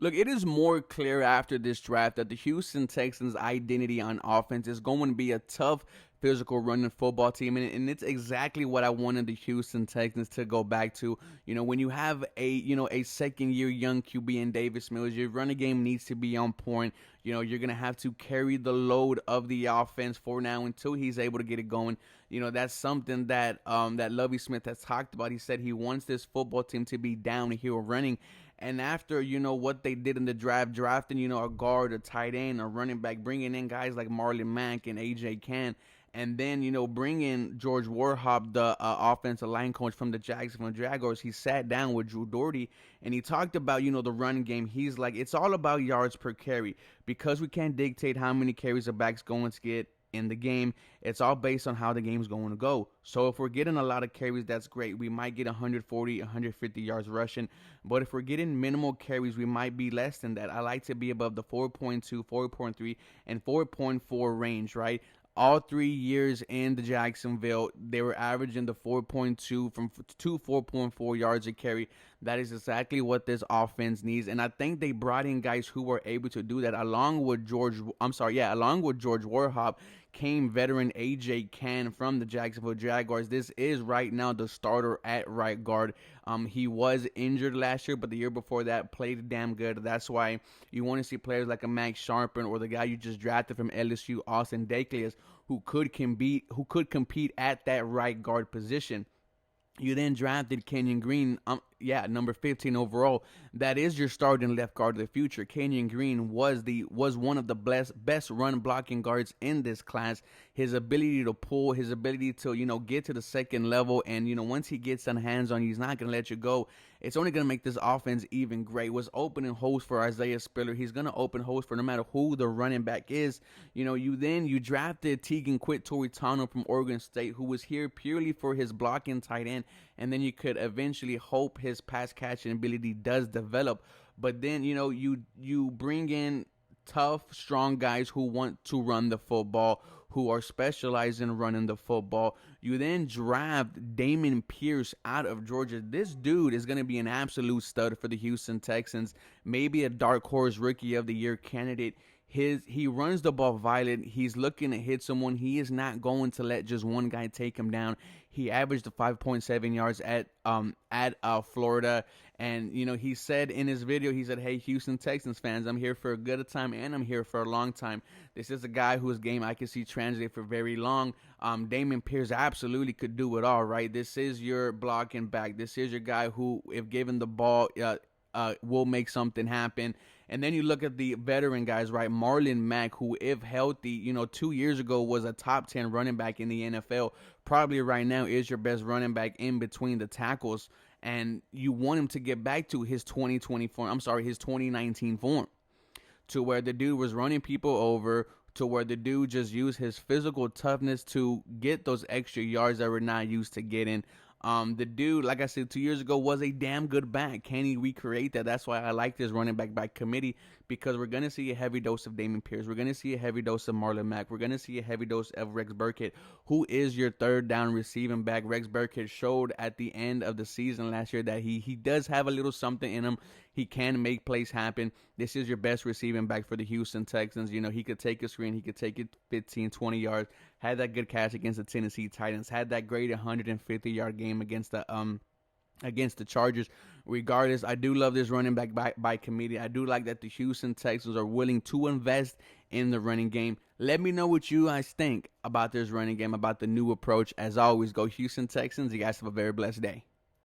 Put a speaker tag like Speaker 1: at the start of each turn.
Speaker 1: Look, it is more clear after this draft that the Houston Texans' identity on offense is going to be a tough, physical running football team, and it's exactly what I wanted the Houston Texans to go back to. When you have a second year young QB in Davis Mills, your running game needs to be on point. You're gonna have to carry the load of the offense for now until he's able to get it going. That's something that Lovie Smith has talked about. He said he wants this football team to be downhill running. And after, what they did in the draft, drafting, a guard, a tight end, a running back, bringing in guys like Marlon Mack and A.J. Cann, and then, bringing George Warhop, the offensive line coach from the Jacksonville Jaguars, he sat down with Drew Doherty and he talked about, the running game. He's like, it's all about yards per carry because we can't dictate how many carries a back's going to get in the game. It's all based on how the game's going to go. So if we're getting a lot of carries, that's great. We might get 140, 150 yards rushing. But if we're getting minimal carries, we might be less than that. I like to be above the 4.2, 4.3, and 4.4 range, right? All 3 years in the Jacksonville, they were averaging the 4.2 from to 4.4 yards a carry. That is exactly what this offense needs, and I think they brought in guys who were able to do that. Along with George Warhop came veteran A.J. Cann from the Jacksonville Jaguars. This is right now the starter at right guard. He was injured last year, but the year before that played damn good. That's why you want to see players like a Max Sharpen or the guy you just drafted from LSU, Austin Daclius, who could compete at that right guard position. You then drafted Kenyon Green, number 15 overall. That is your starting left guard of the future. Kenyon Green was one of the best run blocking guards in this class. His ability to pull, his ability to get to the second level, and once he gets some hands on you, he's not gonna let you go. It's only gonna make this offense even great. Was opening holes for Isaiah Spiller. He's gonna open holes for no matter who the running back is. You drafted Tegan Quitt-Toritano from Oregon State, who was here purely for his blocking tight end, and then you could eventually hope his pass catching ability does develop. But then you bring in tough, strong guys who want to run the football, who are specialized in running the football. You then draft Damon Pierce out of Georgia. This dude is going to be an absolute stud for the Houston Texans, maybe a dark horse rookie of the year candidate. He runs the ball violent. He's looking to hit someone. He is not going to let just one guy take him down. He averaged 5.7 yards at Florida, and he said in his video, he said, "Hey, Houston Texans fans, I'm here for a good time and I'm here for a long time." This is a guy whose game I can see translate for very long. Damon Pierce absolutely could do it all, right? This is your blocking back. This is your guy who, if given the ball, will make something happen. And then you look at the veteran guys, right? Marlon Mack, who, if healthy, 2 years ago was a top 10 running back in the NFL, probably right now is your best running back in between the tackles. And you want him to get back to his 2019 form, to where the dude was running people over, to where the dude just used his physical toughness to get those extra yards that we're not used to getting. The dude, like I said, 2 years ago was a damn good back. Can he recreate that? That's why I like this running back by committee, because we're going to see a heavy dose of Damon Pierce. We're going to see a heavy dose of Marlon Mack. We're going to see a heavy dose of Rex Burkhead, who is your third down receiving back. Rex Burkhead showed at the end of the season last year that he does have a little something in him. He can make plays happen. This is your best receiving back for the Houston Texans. He could take a screen. He could take it 15, 20 yards. Had that good catch against the Tennessee Titans. Had that great 150-yard game against the Chargers. Regardless, I do love this running back by committee. I do like that the Houston Texans are willing to invest in the running game. Let me know what you guys think about this running game, about the new approach. As always, go Houston Texans. You guys have a very blessed day.